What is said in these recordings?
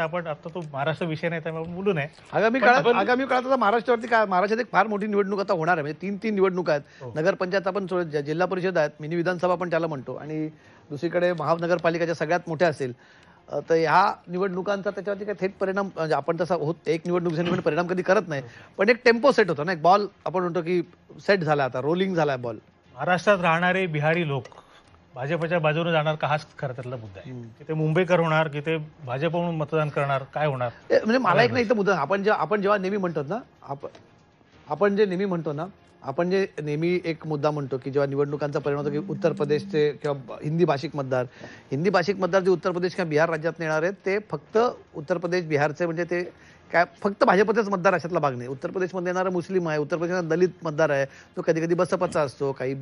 आपण आता तो महाराष्ट्र विषय नाही त्यामुळे बोलू नये. आगामी काळात आता महाराष्ट्रावरती काय महाराष्ट्रात एक फार मोठी निवडणूक आता होणार आहे. म्हणजे तीन निवडणुका आहेत. नगरपंचायत आपण जिल्हा परिषद आहेत, मिनी विधानसभा पण त्याला म्हणतो, आणि दुसरीकडे महानगरपालिकाच्या सगळ्यात मोठ्या असेल. तर ह्या निवडणुकांचा त्याच्यावरती काही थेट परिणाम म्हणजे आपण तसा होत एक निवडणुकीचा परिणाम कधी करत नाही, पण एक टेम्पो सेट होतो ना, एक बॉल आपण म्हणतो की सेट झाला, आता रोलिंग झालाय बॉल. महाराष्ट्रात राहणारे बिहारी लोक भाजपच्या बाजूने जाणार का, हाच खरं त्यातला मुद्दा आहे. की ते मुंबईकर होणार की ते भाजप म्हणून मतदान करणार, काय होणार. म्हणजे मला एक नाही इथं मुद्दा, आपण जेव्हा नेहमी म्हणतो ना, आपण जे नेहमी एक मुद्दा म्हणतो की जेव्हा निवडणुकांचा परिणाम होतो की उत्तर प्रदेशचे किंवा हिंदी भाषिक मतदार जे उत्तर प्रदेश किंवा बिहार राज्यात येणार आहेत ते फक्त उत्तर प्रदेश बिहारचे, म्हणजे ते काय फक्त भाजपचेच मतदार अशातला भाग नाही. उत्तर प्रदेशमध्ये येणारा मुस्लिम आहे, उत्तर प्रदेशात दलित मतदार आहे, तो कधी कधी बसपाचा असतो, काही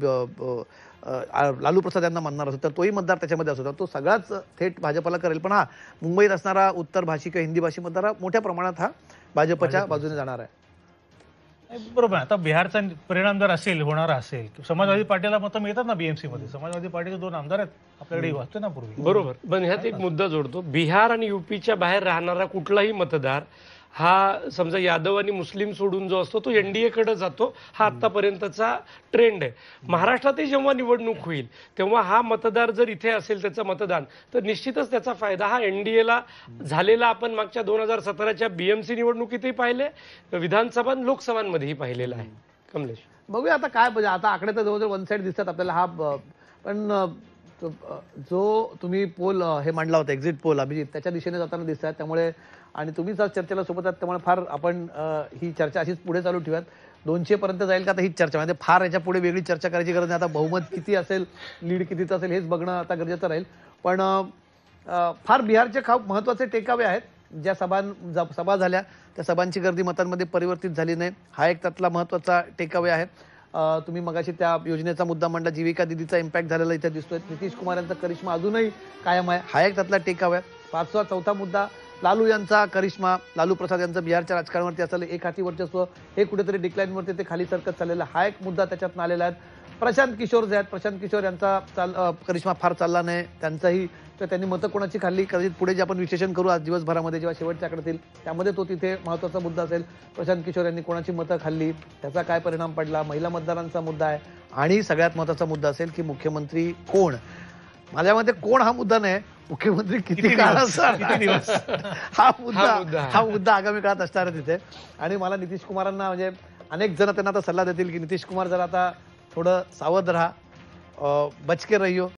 लालू प्रसाद यांना मानणार असतो, तर तोही मतदार त्याच्यामध्ये असतो, तो सगळाच थेट भाजपला करेल. पण हा मुंबईत असणारा उत्तर भाषिक किंवा हिंदी भाषिक मतदार मोठ्या प्रमाणात हा भाजपच्या बाजूने जाणार आहे. बरोबर. आता बिहारचा परिणाम जर होणारा असेल, समाजवादी पार्टीला मतं मिळतात ना बीएमसी मध्ये. समाजवादी पार्टीचे 2 आमदार आहेत आपल्याकडे, वाचतो ना पूर्वी. बरोबर. पण ह्यात एक मुद्दा जोडतो, बिहार आणि युपीच्या बाहेर राहणारा कुठलाही मतदार हा समजा यादव आणि मुस्लिम सोडून जो असतो तो एनडीए कडे जातो, हा आतापर्यंतचा ट्रेंड आहे. महाराष्ट्रातही जेव्हा निवडणूक होईल तेव्हा हा मतदार जर इथे असेल त्याचं मतदान, तर निश्चितच त्याचा फायदा हा एनडीएला झालेला आपण मागच्या 2017च्या बीएमसी निवडणुकीतही पाहिले, विधानसभा लोकसभांमध्येही पाहिलेला आहे. कमलेश, बघूया आता काय, म्हणजे आता आकडे तर जवळजवळ वन साईड दिसतात आपल्याला. हा पण जो तुम्ही पोल हे मांडला होता, एक्झिट पोल अभिजित, त्याच्या दिशेने जाताना दिसत आहे. त्यामुळे आणि तुम्हीच आज चर्चेला सोबत आहात, त्यामुळे फार आपण ही चर्चा अशीच पुढे चालू ठेवूयात. 200 पर्यंत जाईल का आता हीच चर्चा, म्हणजे फार याच्या पुढे वेगळी चर्चा करायची गरज नाही. आता बहुमत किती असेल, लीड कितीचं असेल हेच बघणं आता गरजेचं राहील. पण फार बिहारचे महत्वाचे टेकावे आहेत. ज्या सभा झाल्या त्या सभांची गर्दी मतांमध्ये परिवर्तित झाली नाही, हा एक त्यातला महत्वाचा टेकावे आहे. तुम्ही मगाशी त्या योजनेचा मुद्दा मांडला, जीविका दिदीचा इम्पॅक्ट झालेला इथे दिसतोय. नितीश कुमार यांचा करिश्मा अजूनही कायम आहे, हा एक त्यातला टेकावे आहे. चौथा मुद्दा लालू यांचा करिश्मा, लालू प्रसाद यांचं बिहारच्या राजकारणावरती असलेलं एक हाती वर्चस्व हे कुठेतरी डिक्लाईनवरती ते खाली सरकत चाललेला, हा एक मुद्दा त्याच्यात आलेला आहे. प्रशांत किशोर जे आहेत, प्रशांत किशोर यांचा करिश्मा फार चालला नाही, त्यांचाही त्यांनी मतं कोणाची खाल्ली कदाचित पुढे जे आपण विश्लेषण करू आज दिवसभरामध्ये जेव्हा शेवटच्या आकड्यातील, त्यामध्ये तो तिथे महत्वाचा मुद्दा असेल. प्रशांत किशोर यांनी कोणाची मतं खाल्ली, त्याचा काय परिणाम पडला, महिला मतदारांचा मुद्दा आहे. आणि सगळ्यात महत्वाचा मुद्दा असेल की मुख्यमंत्री कोण. माझ्या मते कोण हा मुद्दा नाही, मुख्यमंत्री किती काळ दिवस हा मुद्दा आगामी काळात असणार आहे तिथे. आणि मला नितीश कुमारांना म्हणजे अनेक जण त्यांना आता सल्ला देतील की नितीश कुमार जरा आता थोडं सावध राहा, बचके रहियो.